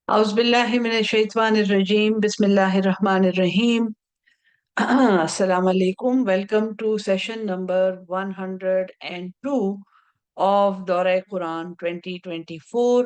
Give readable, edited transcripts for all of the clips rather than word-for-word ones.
Auzubillahiminash-shaytanir-rajim. Bismillahir-rahmanir-rahim. Assalamu alaikum. Welcome to session number 102 of Dawra Quran 2024.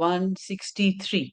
163।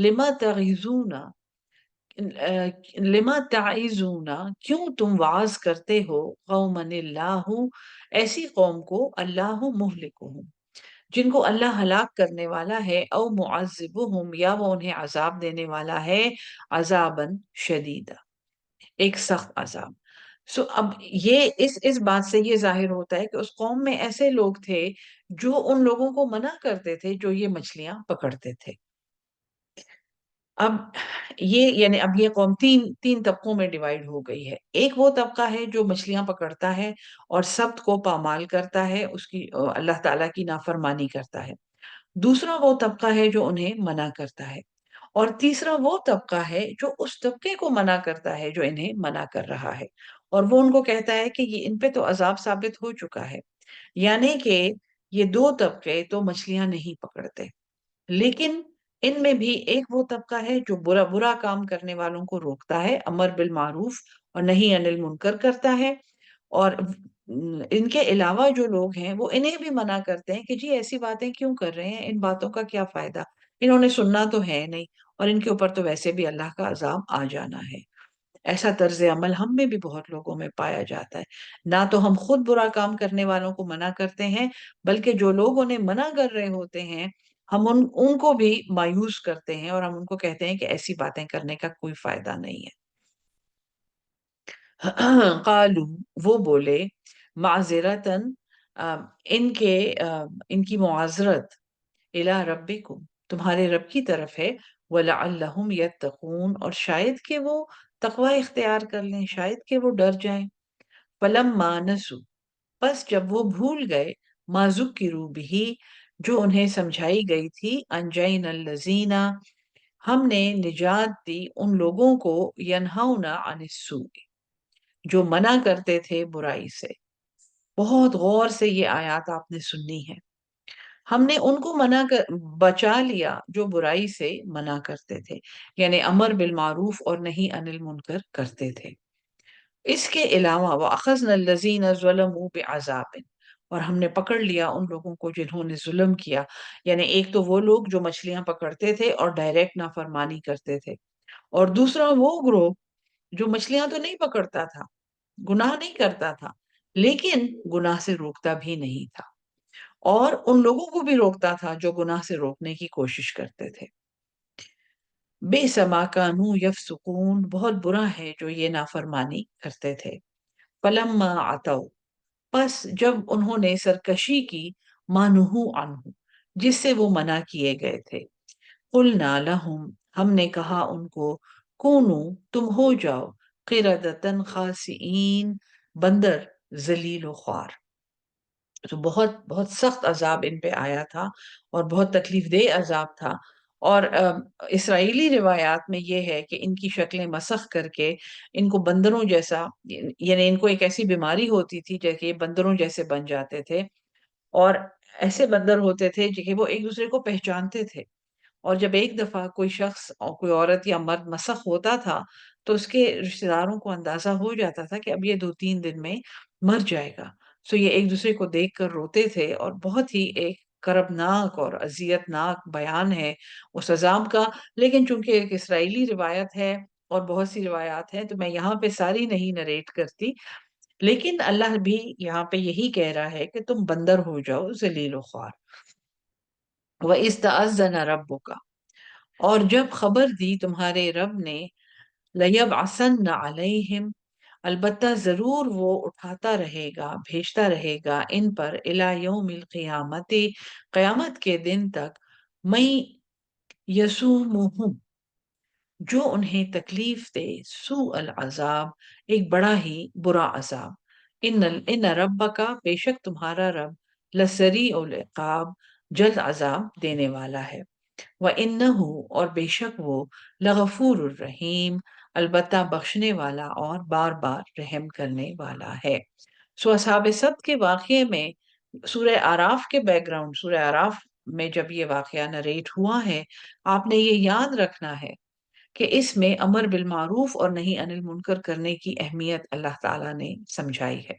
لما تعظون لما تعظون کیوں تم واز کرتے ہو قوما اللہ ایسی قوم کو اللہ مہلکہم جن کو اللہ ہلاک کرنے والا ہے، او معذبہم یا وہ انہیں عذاب دینے والا ہے، عذابا شدیدا ایک سخت عذاب۔ اب یہ اس بات سے یہ ظاہر ہوتا ہے کہ اس قوم میں ایسے لوگ تھے جو ان لوگوں کو منع کرتے تھے جو یہ مچھلیاں پکڑتے تھے۔ اب اب یہ قوم تین تین طبقوں میں ڈیوائیڈ ہو گئی ہے۔ ایک وہ طبقہ ہے جو مچھلیاں پکڑتا ہے اور سبت کو پامال کرتا ہے، اس کی اللہ تعالیٰ کی نافرمانی کرتا ہے۔ دوسرا وہ طبقہ ہے جو انہیں منع کرتا ہے، اور تیسرا وہ طبقہ ہے جو اس طبقے کو منع کرتا ہے جو انہیں منع کر رہا ہے، اور وہ ان کو کہتا ہے کہ یہ ان پہ تو عذاب ثابت ہو چکا ہے۔ یعنی کہ یہ دو طبقے تو مچھلیاں نہیں پکڑتے، لیکن ان میں بھی ایک وہ طبقہ ہے جو برا برا کام کرنے والوں کو روکتا ہے، امر بالمعروف اور نہیں عن المنکر کرتا ہے، اور ان کے علاوہ جو لوگ ہیں وہ انہیں بھی منع کرتے ہیں کہ جی ایسی باتیں کیوں کر رہے ہیں، ان باتوں کا کیا فائدہ، انہوں نے سننا تو ہے نہیں، اور ان کے اوپر تو ویسے بھی اللہ کا عذاب آ جانا ہے۔ ایسا طرز عمل ہم میں بھی بہت لوگوں میں پایا جاتا ہے۔ نہ تو ہم خود برا کام کرنے والوں کو منع کرتے ہیں، بلکہ جو لوگ انہیں منع کر رہے ہوتے ہیں ہم ان کو بھی مایوس کرتے ہیں، اور ہم ان کو کہتے ہیں کہ ایسی باتیں کرنے کا کوئی فائدہ نہیں ہے۔ قالو وہ بولے، معذرتاً ان کی معذرت، الی ربکم تمہارے رب کی طرف ہے، وَلَعَلَّهُمْ يَتَّقُونَ اور شاید کہ وہ تقوی اختیار کر لیں، شاید کہ وہ ڈر جائیں۔ فَلَمَّا نَسُوا پس جب وہ بھول گئے، ما ذُکِّرُوا بِہِ جو انہیں سمجھائی گئی تھی، أَنجَيْنَا الَّذِينَ ہم نے نجات دی ان لوگوں کو، يَنْهَوْنَ عَنِ السُّوءِ جو منع کرتے تھے برائی سے۔ بہت غور سے یہ آیات آپ نے سننی ہے۔ ہم نے ان کو بچا لیا جو برائی سے منع کرتے تھے، یعنی امر بالمعروف اور نہیں عن المنکر کرتے تھے۔ اس کے علاوہ وَأَخَذْنَا الَّذِينَ ظَلَمُوا بِعَذَابٍ اور ہم نے پکڑ لیا ان لوگوں کو جنہوں نے ظلم کیا، یعنی ایک تو وہ لوگ جو مچھلیاں پکڑتے تھے اور ڈائریکٹ نافرمانی کرتے تھے، اور دوسرا وہ گروہ جو مچھلیاں تو نہیں پکڑتا تھا، گناہ نہیں کرتا تھا، لیکن گناہ سے روکتا بھی نہیں تھا، اور ان لوگوں کو بھی روکتا تھا جو گناہ سے روکنے کی کوشش کرتے تھے۔ بئس ما کانوا یفسقون بہت برا ہے جو یہ نافرمانی کرتے تھے۔ فلما عتوا پس جب انہوں نے سرکشی کی، ما نہوا عنہ جس سے وہ منع کیے گئے تھے، قلنا لہم ہم نے کہا ان کو، کونو تم ہو جاؤ، قردۃ خاسئین بندر ذلیل و خوار۔ تو بہت بہت سخت عذاب ان پہ آیا تھا، اور بہت تکلیف دہ عذاب تھا، اور اسرائیلی روایات میں یہ ہے کہ ان کی شکلیں مسخ کر کے ان کو بندروں جیسا، یعنی ان کو ایک ایسی بیماری ہوتی تھی کہ یہ بندروں جیسے بن جاتے تھے، اور ایسے بندر ہوتے تھے کہ وہ ایک دوسرے کو پہچانتے تھے، اور جب ایک دفعہ کوئی شخص اور کوئی عورت یا مرد مسخ ہوتا تھا تو اس کے رشتہ داروں کو اندازہ ہو جاتا تھا کہ اب یہ 2-3 دن میں مر جائے گا۔ سو یہ ایک دوسرے کو دیکھ کر روتے تھے، اور بہت ہی ایک کربناک اور اذیت ناک بیان ہے اس عذاب کا، لیکن چونکہ ایک اسرائیلی روایت ہے اور بہت سی روایات ہیں تو میں یہاں پہ ساری نہیں نریٹ کرتی، لیکن اللہ بھی یہاں پہ یہی کہہ رہا ہے کہ تم بندر ہو جاؤ ذلیل و خوار۔ وَإِذْ تَأَذَّنَ رَبُّكَ اور جب خبر دی تمہارے رب نے، لَيَبْعَثَنَّ عَلَيْهِمْ البتہ ضرور وہ اٹھاتا رہے گا، بھیجتا رہے گا ان پر، الی یوم القیامت قیامت کے دن تک، میں یسومہم جو انہیں تکلیف دے، سوء العذاب ایک بڑا ہی برا عذاب، ان ربک بے شک تمہارا رب، لسریع العقاب جلد عذاب دینے والا ہے، وَإِنَّهُ اور بے شک وہ، لغفور الرحیم البتہ بخشنے والا اور بار بار رحم کرنے والا ہے۔ سو اصحاب سبت کے واقعے میں سورہ آراف کے بیک گراؤنڈ، سورہ آراف میں جب یہ واقعہ نریٹ ہوا ہے، آپ نے یہ یاد رکھنا ہے کہ اس میں امر بالمعروف اور نہیں عن المنکر کرنے کی اہمیت اللہ تعالیٰ نے سمجھائی ہے۔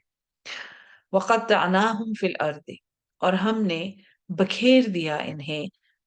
وَقَطَّعْنَاهُمْ فِي الْأَرْضِ اور ہم نے بکھیر دیا انہیں،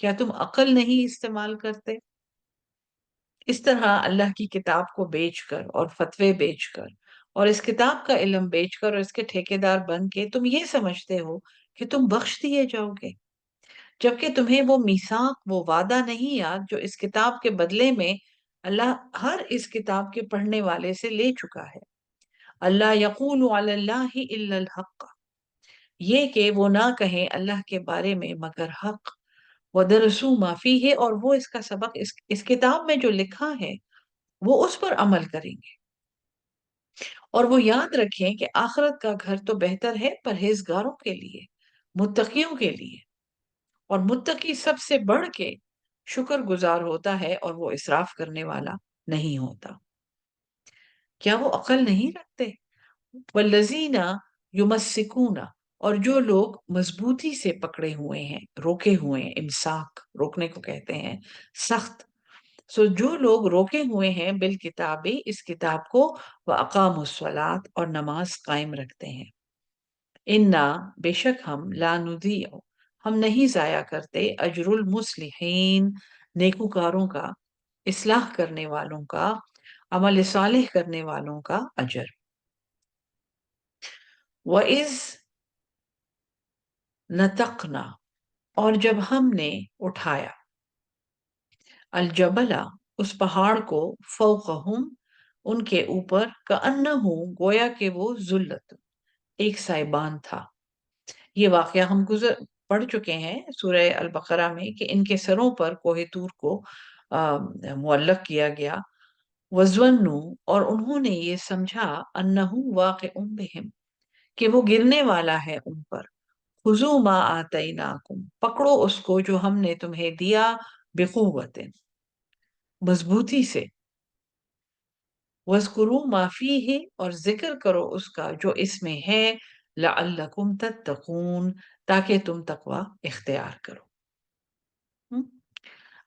کیا تم عقل نہیں استعمال کرتے؟ اس طرح اللہ کی کتاب کو بیچ کر اور فتوے بیچ کر اور اس کتاب کا علم بیچ کر اور اس کے ٹھیکیدار بن کے تم یہ سمجھتے ہو کہ تم بخش دیے جاؤ گے، جبکہ تمہیں وہ میثاق، وہ وعدہ نہیں یاد جو اس کتاب کے بدلے میں اللہ ہر اس کتاب کے پڑھنے والے سے لے چکا ہے۔ اللہ یقول علی اللہ الا الحق، یہ کہ وہ نہ کہیں اللہ کے بارے میں مگر حق، وَدَرَسُوا مَا فِيهِ، اور وہ اس کا سبق اس کتاب میں جو لکھا ہے وہ اس پر عمل کریں گے، اور وہ یاد رکھیں کہ آخرت کا گھر تو بہتر ہے پرہیزگاروں کے لیے، متقیوں کے لیے، اور متقی سب سے بڑھ کے شکر گزار ہوتا ہے اور وہ اسراف کرنے والا نہیں ہوتا۔ کیا وہ عقل نہیں رکھتے؟ والذین یمسکون، اور جو لوگ مضبوطی سے پکڑے ہوئے ہیں، روکے ہوئے ہیں، امساک روکنے کو کہتے ہیں، سخت، جو لوگ روکے ہوئے ہیں بالکتابی، اس کتاب کو، واقاموا الصلاۃ، اور نماز قائم رکھتے ہیں، انا، بے شک ہم، لا نضیع، ہم نہیں ضائع کرتے، اجر المصلحین، نیکوکاروں کا، اصلاح کرنے والوں کا، عمل صالح کرنے والوں کا اجر۔ وَإِذْ نَتَقْنَا، اور جب ہم نے اٹھایا، الجبل، اس پہاڑ کو، فوقہم، ان کے اوپر، کأنہ، گویا کہ وہ ذلت، ایک سائبان تھا۔ یہ واقعہ ہم پڑھ چکے ہیں سورہ البقرہ میں کہ ان کے سروں پر کوہ طور کو معلق کیا گیا، وَظَنُّوا، اور انہوں نے یہ سمجھا، أَنَّهُ وَاقِعٌ بِهِمْ، کہ وہ گرنے والا ہے ان پر، خُذُوا مَا آتَيْنَاكُمْ، پکڑو اس کو جو ہم نے تمہیں دیا، بِقُوَّةٍ، مضبوطی سے، وَاذْكُرُوا مَا فِيهِ، اور ذکر کرو اس کا جو اس میں ہے، لَعَلَّكُمْ تَتَّقُونَ، تاکہ تم تقوی اختیار کرو۔ ہم؟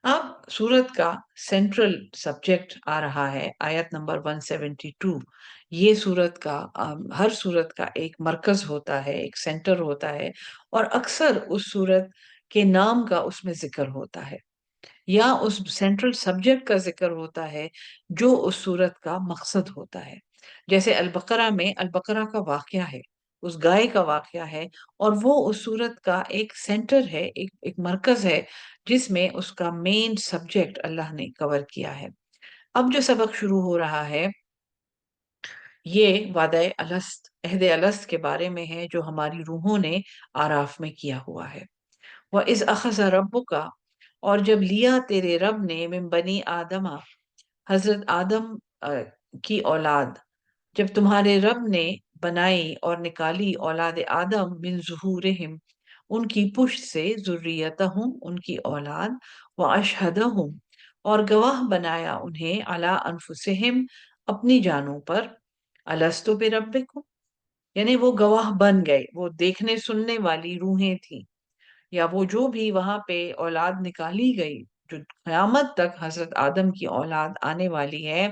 اب سورت کا سینٹرل سبجیکٹ آ رہا ہے، آیت نمبر 172۔ یہ سورت کا ہر سورت کا ایک مرکز ہوتا ہے، ایک سینٹر ہوتا ہے، اور اکثر اس سورت کے نام کا اس میں ذکر ہوتا ہے، یا اس سینٹرل سبجیکٹ کا ذکر ہوتا ہے جو اس سورت کا مقصد ہوتا ہے۔ جیسے البقرہ میں البقرہ کا واقعہ ہے، اس گائے کا واقعہ ہے، اور وہ اس سورت کا ایک سینٹر ہے، ایک مرکز ہے جس میں اس کا مین سبجیکٹ اللہ نے کور کیا ہے۔ اب جو سبق شروع ہو رہا ہے یہ وعدہ الست، عہد الست کے بارے میں ہے جو ہماری روحوں نے آراف میں کیا ہوا ہے۔ وَإِذْ أَخَذَ رَبُّكَ، اور جب لیا تیرے رب نے، من بنی آدم، حضرت آدم کی اولاد، جب تمہارے رب نے بنائی اور نکالی اولاد آدم، من ظہورہم، ان کی پشت سے، ذریتہم، ان کی اولاد، واشہدہم، اور گواہ بنایا انہیں، علی انفسہم، اپنی جانوں پر، الستو بربکم، یعنی وہ گواہ بن گئے، وہ دیکھنے سننے والی روحیں تھیں، یا وہ جو بھی وہاں پہ اولاد نکالی گئی جو قیامت تک حضرت آدم کی اولاد آنے والی ہے،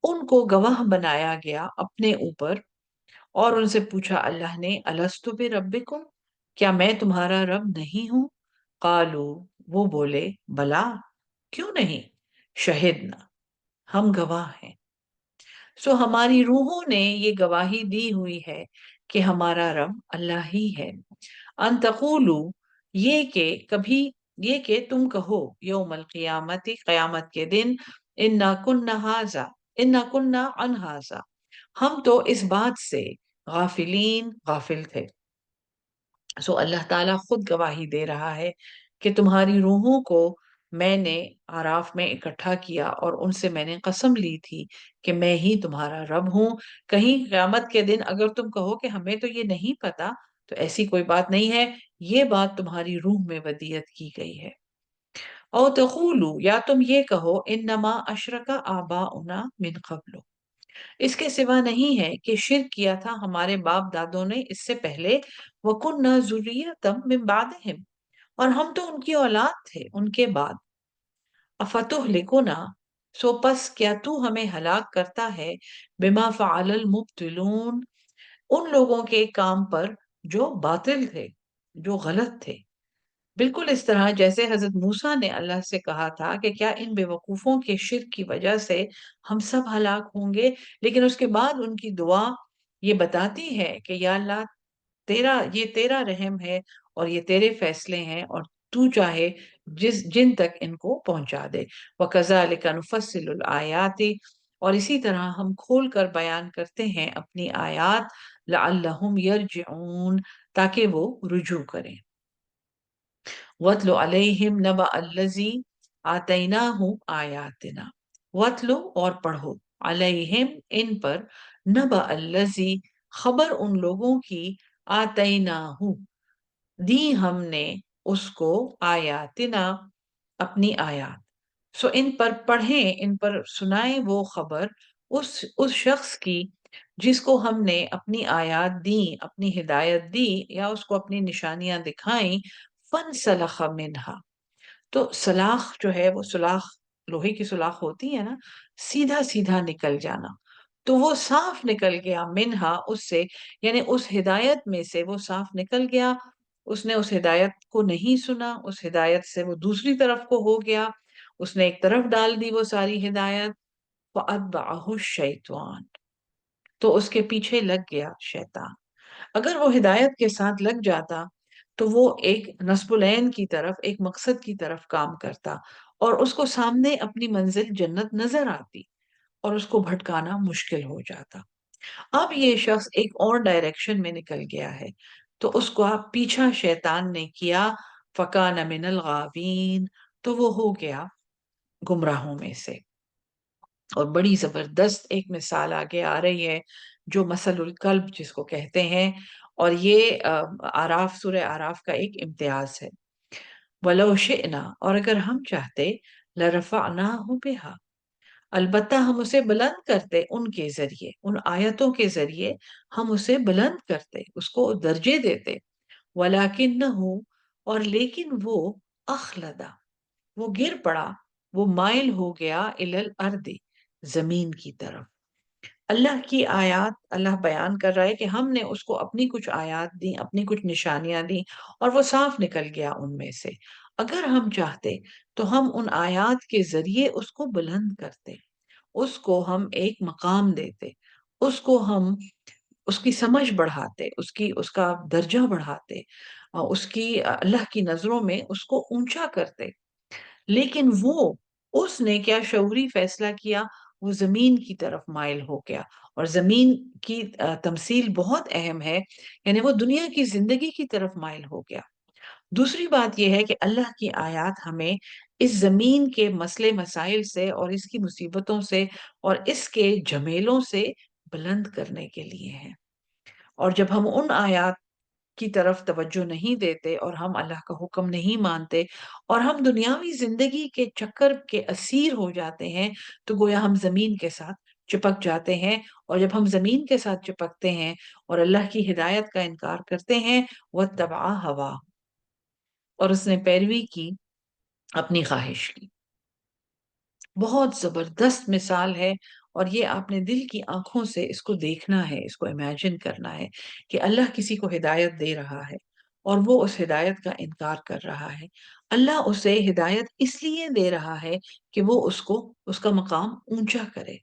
ان کو گواہ بنایا گیا اپنے اوپر، اور ان سے پوچھا اللہ نے، الستو بربکم، کیا میں تمہارا رب نہیں ہوں؟ قالو، وہ بولے، بلا، کیوں نہیں، شہدنا، ہم گواہ ہیں۔ ہماری روحوں نے یہ گواہی دی ہوئی ہے کہ ہمارا رب اللہ ہی ہے۔ ان تقولو، یہ کہ تم کہو، یوم القیامت، قیامت کے دن، انا کننا عن ھذا، ہم تو اس بات سے غافلین، غافل تھے۔ اللہ تعالیٰ خود گواہی دے رہا ہے کہ تمہاری روحوں کو میں نے آراف میں اکٹھا کیا اور ان سے میں نے قسم لی تھی کہ میں ہی تمہارا رب ہوں۔ کہیں قیامت کے دن اگر تم کہو کہ ہمیں تو یہ نہیں پتا، تو ایسی کوئی بات نہیں ہے، یہ بات تمہاری روح میں ودیت کی گئی ہے۔ او تقولو، یا تم یہ کہو، انما اشرک آباؤنا من قبل، اس کے سوا نہیں ہے کہ شرک کیا تھا ہمارے باپ دادوں نے اس سے پہلے، وَكُنَّا ذُرِّيَّةً مِّن بَعْدِهِمْ، اور ہم تو ان کی اولاد تھے ان کے بعد۔ أَفَتُهْلِكُنَا، پس کیا تو ہمیں ہلاک کرتا ہے، بِمَا فَعَلَ الْمُبْطِلُونَ، ان لوگوں کے کام پر جو باطل تھے، جو غلط تھے، بالکل اس طرح جیسے حضرت موسیٰ نے اللہ سے کہا تھا کہ کیا ان بے وقوفوں کے شرک کی وجہ سے ہم سب ہلاک ہوں گے، لیکن اس کے بعد ان کی دعا یہ بتاتی ہے کہ یا اللہ، یہ تیرا رحم ہے اور یہ تیرے فیصلے ہیں، اور تو چاہے جن تک ان کو پہنچا دے۔ وَكَذَلِكَ نُفَصِّلُ الْآيَاتِ، اور اسی طرح ہم کھول کر بیان کرتے ہیں اپنی آیات، لَعَلَّهُمْ يَرْجِعُونَ، تاکہ وہ رجوع کریں۔ وَاتْلُ عَلَيْهِمْ نَبَأَ الَّذِي آتَيْنَاهُ آيَاتِنَا، وَاتْلُ اور پڑھو، علیہم ان پر، نَبَأَ الَّذِي خبر ان لوگوں کی، آتَيْنَاهُ دی ہم نے اس کو، آیاتنا اپنی آیات۔ سو ان پر پڑھیں، ان پر سنائیں وہ خبر اس شخص کی جس کو ہم نے اپنی آیات دی، اپنی ہدایت دی، یا اس کو اپنی نشانیاں دکھائیں۔ فَانْسَلَخَ مِنْهَا، تو سلاخ جو ہے وہ سلاخ، لوہے کی سلاخ ہوتی ہے نا، سیدھا سیدھا نکل جانا، تو وہ صاف نکل گیا، منہا اس سے، یعنی اس ہدایت میں سے وہ صاف نکل گیا۔ اس نے اس ہدایت کو نہیں سنا، اس ہدایت سے وہ دوسری طرف کو ہو گیا، اس نے ایک طرف ڈال دی وہ ساری ہدایت۔ فَأَتْبَعَهُ الشَّيْطَانُ، تو اس کے پیچھے لگ گیا شیطان۔ اگر وہ ہدایت کے ساتھ لگ جاتا تو وہ ایک نصب العین کی طرف، ایک مقصد کی طرف کام کرتا، اور اس کو سامنے اپنی منزل جنت نظر آتی، اور اس کو بھٹکانا مشکل ہو جاتا۔ اب یہ شخص ایک اور ڈائریکشن میں نکل گیا ہے، تو اس کو پیچھا شیطان نے کیا، فَكَانَ مِنَ الْغَاوِينَ، تو وہ ہو گیا گمراہوں میں سے۔ اور بڑی زبردست ایک مثال آگے آ رہی ہے، جو مثل الکلب جس کو کہتے ہیں، اور یہ سورہ آراف کا ایک امتیاز ہے۔ وَلَوْ شِئْنَا، اور اگر ہم چاہتے، لَرَفَعْنَاهُ بِهَا، البتہ ہم اسے بلند کرتے ان کے ذریعے، ان آیتوں کے ذریعے ہم اسے بلند کرتے، اس کو درجے دیتے۔ وَلَكِنَّهُ، اور لیکن وہ، اخلدا، وہ گر پڑا، وہ مائل ہو گیا، الی الارض، زمین کی طرف۔ اللہ کی آیات اللہ بیان کر رہا ہے کہ ہم نے اس کو اپنی کچھ آیات دی، اپنی کچھ نشانیاں دی، اور وہ صاف نکل گیا ان میں سے۔ اگر ہم چاہتے تو ہم ان آیات کے ذریعے اس کو بلند کرتے، اس کو ہم ایک مقام دیتے، اس کو ہم اس کی سمجھ بڑھاتے، اس کا درجہ بڑھاتے، اس کی اللہ کی نظروں میں اس کو اونچا کرتے۔ لیکن وہ، اس نے کیا شعوری فیصلہ کیا، وہ زمین کی طرف مائل ہو گیا۔ اور زمین کی تمثیل بہت اہم ہے، یعنی وہ دنیا کی زندگی کی طرف مائل ہو گیا۔ دوسری بات یہ ہے کہ اللہ کی آیات ہمیں اس زمین کے مسئلے مسائل سے، اور اس کی مصیبتوں سے، اور اس کے جھمیلوں سے بلند کرنے کے لیے ہیں۔ اور جب ہم ان آیات کی طرف توجہ نہیں دیتے، اور ہم اللہ کا حکم نہیں مانتے، اور ہم دنیاوی زندگی کے چکر کے اسیر ہو جاتے ہیں، تو گویا ہم زمین کے ساتھ چپک جاتے ہیں۔ اور جب ہم زمین کے ساتھ چپکتے ہیں اور اللہ کی ہدایت کا انکار کرتے ہیں، وَاتَّبَعَ ہوا، اور اس نے پیروی کی اپنی خواہش کی۔ بہت زبردست مثال ہے، اور یہ آپ نے دل کی آنکھوں سے اس کو دیکھنا ہے، اس کو امیجن کرنا ہے کہ اللہ کسی کو ہدایت دے رہا ہے، اور وہ اس ہدایت کا انکار کر رہا ہے۔ اللہ اسے ہدایت اس لیے دے رہا ہے کہ وہ اس کا مقام اونچا کرے،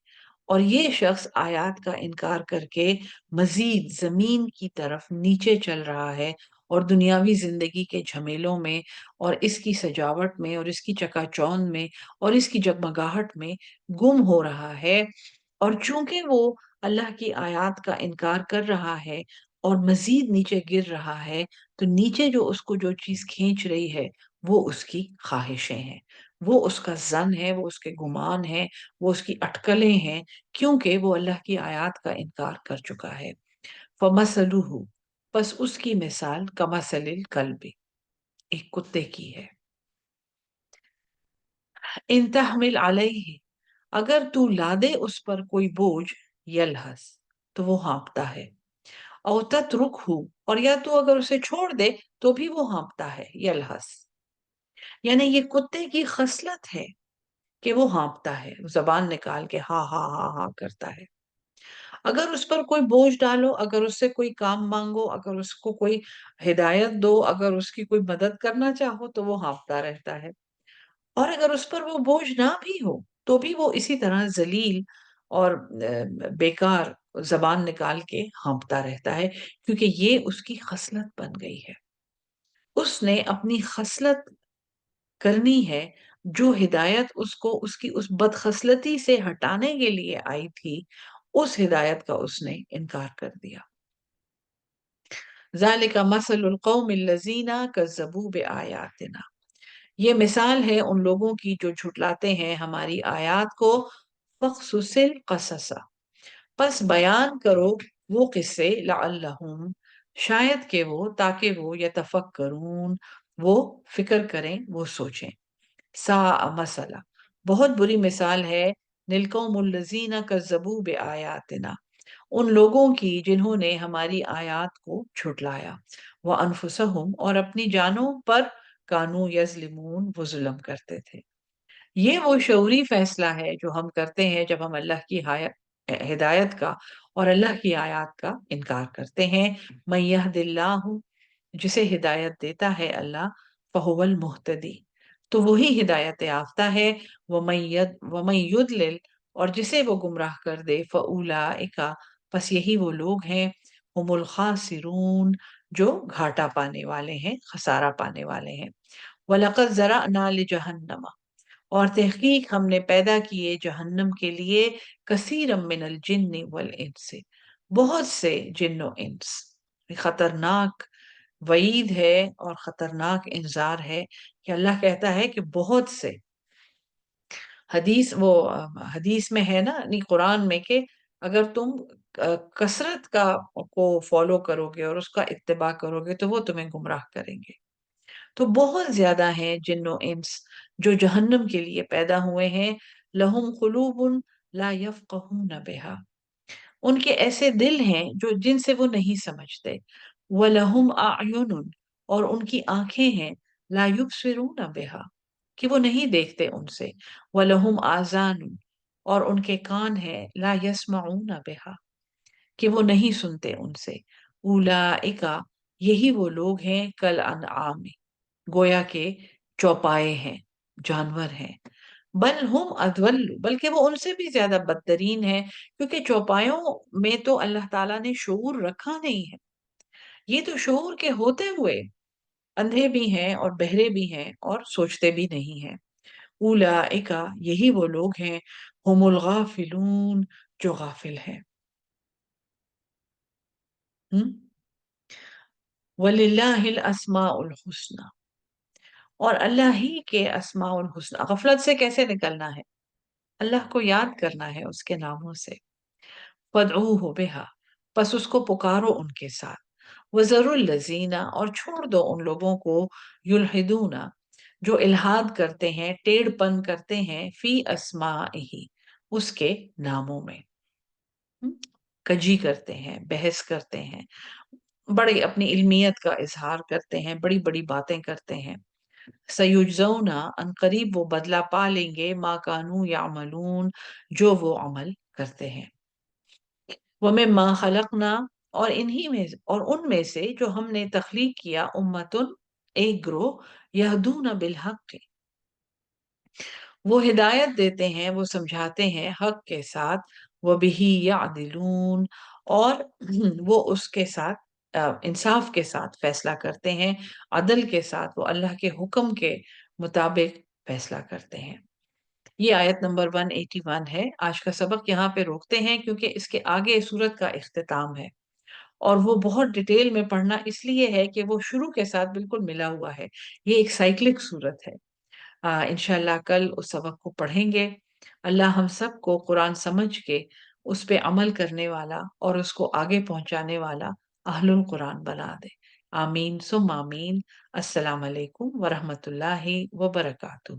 اور یہ شخص آیات کا انکار کر کے مزید زمین کی طرف نیچے چل رہا ہے، اور دنیاوی زندگی کے جھمیلوں میں، اور اس کی سجاوٹ میں، اور اس کی چکا چوند میں، اور اس کی جگمگاہٹ میں گم ہو رہا ہے۔ اور چونکہ وہ اللہ کی آیات کا انکار کر رہا ہے اور مزید نیچے گر رہا ہے، تو نیچے اس کو جو چیز کھینچ رہی ہے، وہ اس کی خواہشیں ہیں، وہ اس کا ظن ہے، وہ اس کے گمان ہے، وہ اس کی اٹکلیں ہیں، کیونکہ وہ اللہ کی آیات کا انکار کر چکا ہے۔ فَمَثَلُهُ، پس اس کی مثال، کَمَثَلِ الْكَلْبِ، ایک کتے کی ہے۔ ان تحمل علیہ، اگر تو لادے اس پر کوئی بوجھ، یلہس، تو وہ ہانپتا ہے، او تترکہ، اور یا تو اگر اسے چھوڑ دے تو بھی وہ ہانپتا ہے، یلہس، یعنی یہ کتے کی خصلت ہے کہ وہ ہانپتا ہے، زبان نکال کے ہاں ہاں ہاں ہاں کرتا ہے۔ اگر اس پر کوئی بوجھ ڈالو، اگر اس سے کوئی کام مانگو، اگر اس کو کوئی ہدایت دو، اگر اس کی کوئی مدد کرنا چاہو تو وہ ہانپتا رہتا ہے، اور اگر اس پر وہ بوجھ نہ بھی ہو تو بھی وہ اسی طرح ذلیل اور بیکار زبان نکال کے ہانپتا رہتا ہے، کیونکہ یہ اس کی خصلت بن گئی ہے۔ اس نے اپنی خصلت کرنی ہے، جو ہدایت اس کو اس کی اس بدخصلتی سے ہٹانے کے لیے آئی تھی، اس ہدایت کا اس نے انکار کر دیا۔ ذالک مثل القوم الذین کذبوا بآیاتنا، یہ مثال ہے ان لوگوں کی جو جھٹلاتے ہیں ہماری آیات کو۔ فقصص القصص، پس بیان کرو وہ قصے، لعلہم، شاید کہ وہ، تاکہ وہ یتفکرون، وہ فکر کریں، وہ سوچیں۔ ساء مثلا، بہت بری مثال ہے، للقوم الذین کذبوا بآیاتنا، ان لوگوں کی جنہوں نے ہماری آیات کو جھٹلایا، وانفسہم، اور اپنی جانوں پر، کانوا یظلمون، وہ ظلم کرتے تھے۔ یہ وہ شعوری فیصلہ ہے جو ہم کرتے ہیں جب ہم اللہ کی ہدایت کا اور اللہ کی آیات کا انکار کرتے ہیں۔ من یہد اللہ، جسے ہدایت دیتا ہے اللہ، فہو المہتدی، تو وہی ہدایت یافتہ ہے۔ ومن یضلل، اور جسے وہ گمراہ کر دے، فاولئک، پس یہی وہ لوگ ہیں، ہم الخاسرون، جو گھاٹا پانے والے ہیں، خسارہ پانے والے ہیں۔ وَلَقَدْ ذَرَأْنَا لِجَهَنَّمَ، اور تحقیق ہم نے پیدا کیے جہنم کے لیے، کثیرا من الجن والانس، بہت سے جن و انس۔ خطرناک وعید ہے اور خطرناک انذار ہے کہ اللہ کہتا ہے کہ بہت سے، حدیث میں ہے نا، یعنی قرآن میں، کہ اگر تم کثرت کا کو فالو کرو گے اور اس کا اتباع کرو گے تو وہ تمہیں گمراہ کریں گے۔ تو بہت زیادہ ہیں جن و انس جو جہنم کے لیے پیدا ہوئے ہیں۔ لہم قلوب لا یفقہون بہا، ان کے ایسے دل ہیں جو جن سے وہ نہیں سمجھتے۔ وَلَهُمْ أَعْيُنٌ، اور ان کی آنکھیں ہیں، لا يُبْصِرُونَ بِهَا، کہ وہ نہیں دیکھتے ان سے۔ وَلَهُمْ آذَانٌ، اور ان کے کان ہیں، لا يَسْمَعُونَ بِهَا، کہ وہ نہیں سنتے ان سے۔ أُولَئِكَ، یہی وہ لوگ ہیں، کالانعام، گویا کہ چوپائے ہیں، جانور ہیں۔ بل ہم اضل، بلکہ وہ ان سے بھی زیادہ بدترین ہیں، کیونکہ چوپایوں میں تو اللہ تعالیٰ نے شعور رکھا نہیں ہے، یہ تو شعور کے ہوتے ہوئے اندھے بھی ہیں اور بہرے بھی ہیں اور سوچتے بھی نہیں ہیں۔ اولئک، یہی وہ لوگ ہیں، ہم الغافلون، جو غافل ہیں۔ وَلِلَّهِ الْأَسْمَاءُ الْحُسْنَى، اور اللہ ہی کے اسماء الحسنى، غفلت سے کیسے نکلنا ہے؟ اللہ کو یاد کرنا ہے اس کے ناموں سے۔ فَادْعُوهُ بِهَا، پس اس کو پکارو ان کے ساتھ۔ وَذَرُوا الَّذِينَ، اور چھوڑ دو ان لوگوں کو، یلحدون، جو الحاد کرتے ہیں، ٹیڑھ پن کرتے ہیں، فی اسمائہ، اس کے ناموں میں، کجی کرتے ہیں، بحث کرتے ہیں، بڑے اپنی علمیت کا اظہار کرتے ہیں، بڑی بڑی باتیں کرتے ہیں۔ سیجزون، ان قریب وہ بدلہ پا لیں گے، ما کانوا یعملون، جو وہ عمل کرتے ہیں۔ وَمِمَّا خَلَقْنَا، اور انہی میں، اور ان میں سے جو ہم نے تخلیق کیا، امتن، ایک گروہ، یہدون بالحق، وہ ہدایت دیتے ہیں، وہ سمجھاتے ہیں حق کے ساتھ، وَبِهِ يَعْدِلُونَ، اور وہ اس کے ساتھ انصاف کے ساتھ فیصلہ کرتے ہیں، عدل کے ساتھ وہ اللہ کے حکم کے مطابق فیصلہ کرتے ہیں۔ یہ آیت نمبر 181 ہے۔ آج کا سبق یہاں پہ روکتے ہیں کیونکہ اس کے آگے سورت کا اختتام ہے، اور وہ بہت ڈیٹیل میں پڑھنا اس لیے ہے کہ وہ شروع کے ساتھ بالکل ملا ہوا ہے، یہ ایک سائیکلک سورت ہے۔ انشاءاللہ کل اس سبق کو پڑھیں گے۔ اللہ ہم سب کو قرآن سمجھ کے اس پہ عمل کرنے والا اور اس کو آگے پہنچانے والا اہل القرآن بنا دے۔ آمین ثم آمین۔ السلام علیکم ورحمۃ اللہ وبرکاتہ۔